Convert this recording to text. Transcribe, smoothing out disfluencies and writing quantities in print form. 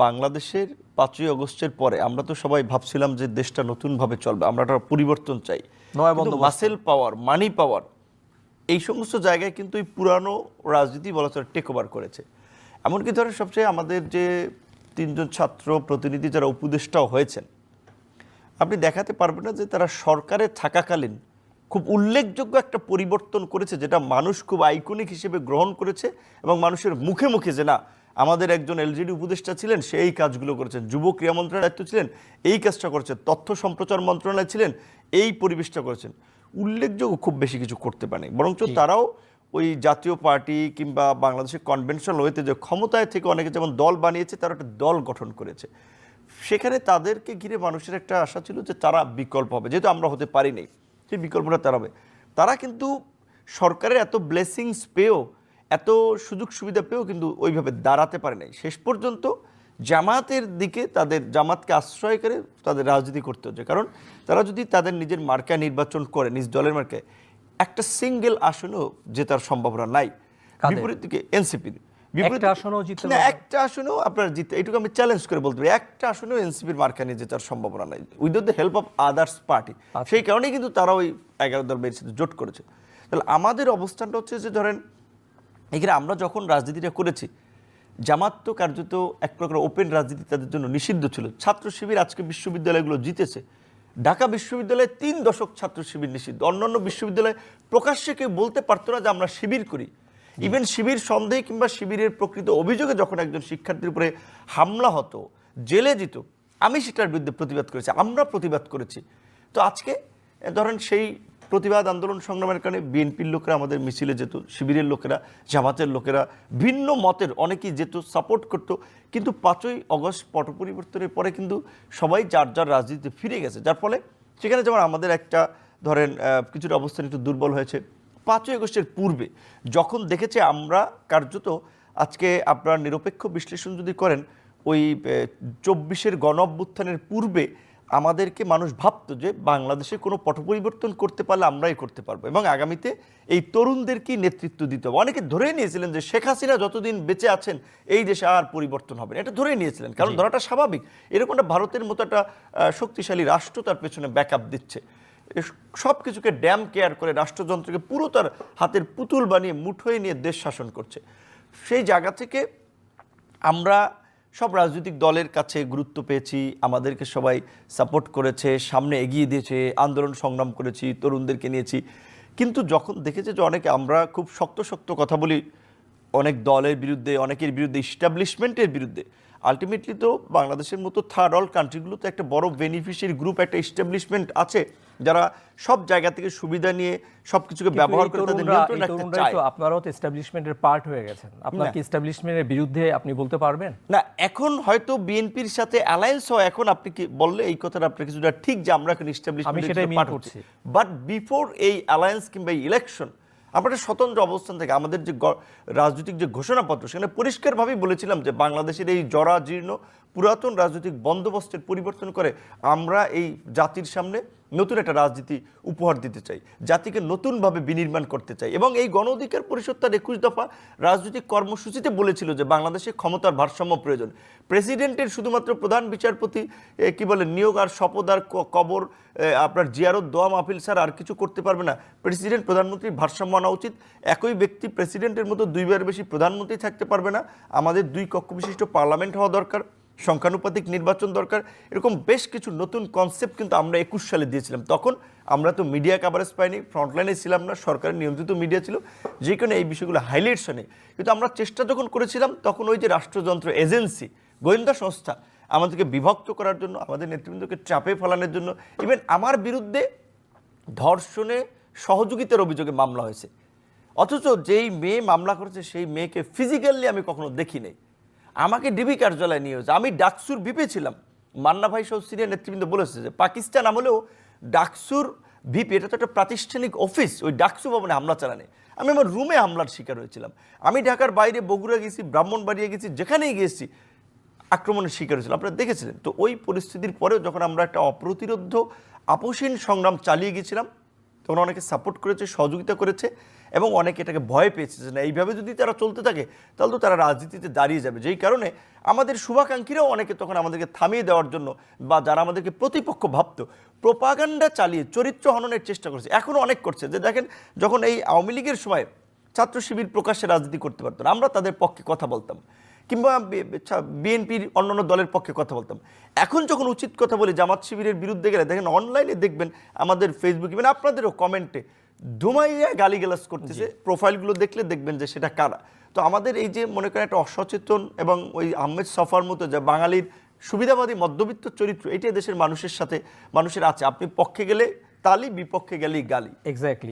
বাংলাদেশের ৫ই আগস্টের পরে আমরা তো সবাই ভাবছিলাম যে দেশটা নতুনভাবে চলবে, আমরা একটা পরিবর্তন চাই। মাসেল পাওয়ার, মানি পাওয়ার, এই সমস্ত জায়গায় কিন্তু এই পুরানো রাজনীতি বলা চলে টেক ওভার করেছে। এমনকি ধরেন সবচেয়ে আমাদের যে ৩ জন ছাত্র প্রতিনিধি যারা উপদেষ্টাও হয়েছেন, আপনি দেখাতে পারবেন না যে তারা সরকারে থাকাকালীন খুব উল্লেখযোগ্য একটা পরিবর্তন করেছে, যেটা মানুষ খুব আইকনিক হিসেবে গ্রহণ করেছে এবং মানুষের মুখে মুখে যে না আমাদের একজন এলজিডি উপদেষ্টা ছিলেন, সে এই কাজগুলো করেছেন, যুব ক্রীড়া মন্ত্রণালয়ের দায়িত্ব ছিলেন, এই কাজটা করেছেন, তথ্য সম্প্রচার মন্ত্রণালয় ছিলেন, এই পরিবেশটা করেছেন। উল্লেখযোগ্য খুব বেশি কিছু করতে পারেনি, বরঞ্চ তারাও ওই জাতীয় পার্টি কিংবা বাংলাদেশের কনভেনশনাল ওয়েতে যে ক্ষমতায় থেকে অনেকে যেমন দল বানিয়েছে, তারা একটা দল গঠন করেছে। সেখানে তাদেরকে ঘিরে মানুষের একটা আশা ছিল যে তারা বিকল্প হবে, যেহেতু আমরা হতে পারিনি, সেই বিকল্পটা তারা হবে। তারা কিন্তু সরকারের এত ব্লেসিংস পেয়েও, এত সুযোগ সুবিধা পেয়েও কিন্তু ওইভাবে দাঁড়াতে পারে নাই। শেষ পর্যন্ত জামাতের দিকে, তাদের জামাতকে আশ্রয় করে তাদের রাজনীতি করতে হচ্ছে। কারণ তারা যদি তাদের নিজের মার্কা নির্বাচন করে, নিজ দলের মার্কায়, একটা সিঙ্গেল আসনও জেতার সম্ভাবনা নাই। বিপরীত দিকে এনসিপির একটা আসনেও আপনার জিতে, এইটুকু আমি চ্যালেঞ্জ করে বলতে পারি, একটা আসনেও এনসিপির মার্কা নিয়ে জেতার সম্ভাবনা নাই without the help of others party. সেই কারণেই কিন্তু তারা ওই 11 দল বের সাথে জোট করেছে। তাহলে আমাদের অবস্থানটা হচ্ছে যে ধরেন এখানে আমরা যখন রাজনীতিটা করেছি, জামাত তো কার্যত এক প্রকার ওপেন রাজনীতি তাদের জন্য নিষিদ্ধ ছিল। ছাত্র শিবির আজকে বিশ্ববিদ্যালয়গুলো জিতেছে। ঢাকা বিশ্ববিদ্যালয়ে 3 দশক ছাত্র শিবির নিষিদ্ধ। অন্যান্য বিশ্ববিদ্যালয়ে প্রকাশ্যে কেউ বলতে পারতো না যে আমরা শিবির করি। ইভেন শিবির সন্দেহ কিংবা শিবিরের প্রকৃত অভিযোগে যখন একজন শিক্ষার্থীর উপরে হামলা হতো, জেলে যেত, আমি সেটার বিরুদ্ধে প্রতিবাদ করেছি, আমরা প্রতিবাদ করেছি। তো আজকে ধরেন সেই প্রতিবাদ আন্দোলন সংগ্রামের কারণে বিএনপির লোকেরা আমাদের মিছিলে যেত, শিবিরের লোকেরা, জামাতের লোকেরা, ভিন্ন মতের অনেকেই যেত, সাপোর্ট করত। কিন্তু 5ই আগস্ট পট পরিবর্তনের পরে কিন্তু সবাই যার যার রাজনীতিতে ফিরে গেছে, যার ফলে সেখানে যেমন আমাদের একটা ধরেন কিছুটা অবস্থান একটু দুর্বল হয়েছে। 5ই আগস্টের পূর্বে যখন দেখেছে আমরা কার্যত, আজকে আপনার নিরপেক্ষ বিশ্লেষণ যদি করেন, ওই 24-এর গণ অভ্যুত্থানের পূর্বে আমাদেরকে মানুষ ভাবতো যে বাংলাদেশে কোনো পট পরিবর্তন করতে পারলে আমরাই করতে পারবো এবং আগামীতে এই তরুণদেরকেই নেতৃত্ব দিতে হবে। অনেকে ধরেই নিয়েছিলেন যে শেখ হাসিনা যতদিন বেঁচে আছেন এই দেশে আর পরিবর্তন হবে না, এটা ধরেই নিয়েছিলেন, কারণ ধরাটা স্বাভাবিক। এরকমটা ভারতের মতো একটা শক্তিশালী রাষ্ট্র তার পেছনে ব্যাকআপ দিচ্ছে, সব কিছুকে ড্যাম কেয়ার করে রাষ্ট্রযন্ত্রকে পুরো তার হাতের পুতুল বানিয়ে মুঠোয় নিয়ে দেশ শাসন করছে। সেই জায়গা থেকে আমরা সব রাজনৈতিক দলের কাছে গুরুত্ব পেয়েছি, আমাদেরকে সবাই সাপোর্ট করেছে, সামনে এগিয়ে দিয়েছে, আন্দোলন সংগ্রাম করেছি, তরুণদেরকে নিয়েছি। কিন্তু যখন দেখেছে যে অনেকে, আমরা খুব শক্ত শক্ত কথা বলি অনেক দলের বিরুদ্ধে, অনেকের বিরুদ্ধে, ইস্টাবলিশমেন্টের বিরুদ্ধে, আলটিমেটলি তো বাংলাদেশের মতো থার্ড ওয়ার্ল্ড কান্ট্রিগুলোতে একটা বড় বেনিফিশিয়ারি গ্রুপ, একটা ইস্টাবলিশমেন্ট আছে যারা সব জায়গা থেকে সুবিধা নিয়ে সবকিছুকে ব্যবহার করে তাদের নিয়ন্ত্রণ রাখতে চায়। আপনারাও তো এস্টাবলিশমেন্টের পার্ট হয়ে গেছেন, আপনারা কি এস্টাবলিশমেন্টের বিরুদ্ধে আপনি বলতে পারবেন? না, এখন হয়তো বিএনপির সাথে অ্যালায়েন্স হয়, এখন আপনি কি বললে এই কথাটা আপনার কিছুটা ঠিক যে আমরা এখন এস্টাবলিশমেন্টের পার্ট হচ্ছি, বাট বিফোর এই অ্যালায়েন্স কিংবা এই ইলেকশন আমরা স্বতন্ত্র অবস্থান থেকে আমাদের যে রাজনৈতিক যে ঘোষণাপত্র, সেখানে পরিষ্কারভাবেই বলেছিলাম যে বাংলাদেশের এই জরাজীর্ণ পুরাতন রাজনৈতিক বন্দোবস্তের পরিবর্তন করে আমরা এই জাতির সামনে নতুন একটা রাজনীতি উপহার দিতে চাই, জাতিকে নতুনভাবে বিনির্মাণ করতে চাই। এবং এই গণ অধিকার পরিষদ তার 21 দফা রাজনৈতিক কর্মসূচিতে বলেছিল যে বাংলাদেশে ক্ষমতার ভারসাম্য প্রয়োজন। প্রেসিডেন্টের শুধুমাত্র প্রধান বিচারপতি কি বলে নিয়োগ আর শপথ আর কবর, আপনার জিয়ারত, দোয়া মাহফিল স্যার আর কিছু করতে পারবে না। প্রেসিডেন্ট প্রধানমন্ত্রীর ভারসাম্য আনা উচিত। একই ব্যক্তি প্রেসিডেন্টের মতো 2বার বেশি প্রধানমন্ত্রী থাকতে পারবে না। আমাদের 2 কক্ষ বিশিষ্ট পার্লামেন্ট হওয়া দরকার, সংখ্যানুপাতিক নির্বাচন দরকার। এরকম বেশ কিছু নতুন কনসেপ্ট কিন্তু আমরা 21 সালে দিয়েছিলাম। তখন আমরা তো মিডিয়া কাভারেজ পাইনি, ফ্রন্টলাইনে ছিলাম না, সরকারের নিয়ন্ত্রিত মিডিয়া ছিল, যে কারণে এই বিষয়গুলো হাইলাইটস হয়নি। কিন্তু আমরা চেষ্টা যখন করেছিলাম, তখন ওই যে রাষ্ট্রযন্ত্র এজেন্সি, গোয়েন্দা সংস্থা আমাদেরকে বিভক্ত করার জন্য, আমাদের নেতৃবৃন্দকে চাপে ফেলানোর জন্য, ইভেন আমার বিরুদ্ধে ধর্ষণে সহযোগিতার অভিযোগে মামলা হয়েছে। অথচ যেই মেয়ে মামলা করেছে সেই মেয়েকে ফিজিক্যালি আমি কখনো দেখি নাই। আমাকে ডিবি কার্যালয়ে নিয়ে হয়েছে। আমি ডাকসুর ভিপি ছিলাম। মান্না ভাই সহ সিনিয়র নেতৃবৃন্দ বলেছে যে পাকিস্তান আমলেও ডাকসুর ভিপি, এটা তো একটা প্রাতিষ্ঠানিক অফিস, ওই ডাকসু ভবনে হামলা চালানে। আমি আমার রুমে হামলার শিকার হয়েছিলাম। আমি ঢাকার বাইরে বগুড়া গেছি, ব্রাহ্মণবাড়িয়া গেছি, যেখানেই গিয়েছি আক্রমণের শিকার হয়েছিল, আপনারা দেখেছিলেন। তো ওই পরিস্থিতির পরেও যখন আমরা একটা অপ্রতিরোধ্য আপোষহীন সংগ্রাম চালিয়ে গেছিলাম, তখন অনেকে সাপোর্ট করেছে, সহযোগিতা করেছে। এবং অনেকে এটাকে ভয় পেয়েছে যে না এইভাবে যদি তারা চলতে থাকে তাহলে তো তারা রাজনীতিতে দাঁড়িয়ে যাবে, যেই কারণে আমাদের শুভাকাঙ্ক্ষীরাও অনেকে তখন আমাদেরকে থামিয়ে দেওয়ার জন্য বা যারা আমাদেরকে প্রতিপক্ষ ভাবতো প্রোপাগান্ডা চালিয়ে চরিত্র হননের চেষ্টা করছে, এখনও অনেক করছে। যে দেখেন যখন এই আওয়ামী লীগের সময় ছাত্র শিবির প্রকাশ্যে রাজনীতি করতে পারতো না, আমরা তাদের পক্ষে কথা বলতাম, কিংবা বিএনপির অন্যান্য দলের পক্ষে কথা বলতাম। এখন যখন উচিত কথা বলি জামাত শিবিরের বিরুদ্ধে গেলে দেখেন অনলাইনে দেখবেন আমাদের ফেসবুকে মানে আপনাদেরও কমেন্টে ধুমাইয়া গালিগালাজ করতেছে, প্রোফাইলগুলো দেখলে দেখবেন যে সেটা কারা। তো আমাদের এই যে মনে করেন একটা অসচেতন এবং ওই আহমেদ সফার মতো যে বাঙালির সুবিধাবাদী মধ্যবিত্ত চরিত্র, এটাই দেশের মানুষের সাথে মানুষের আছে। আপনি পক্ষে গেলে তালি, বিপক্ষে গেলেই গালি। এক্স্যাক্টলি।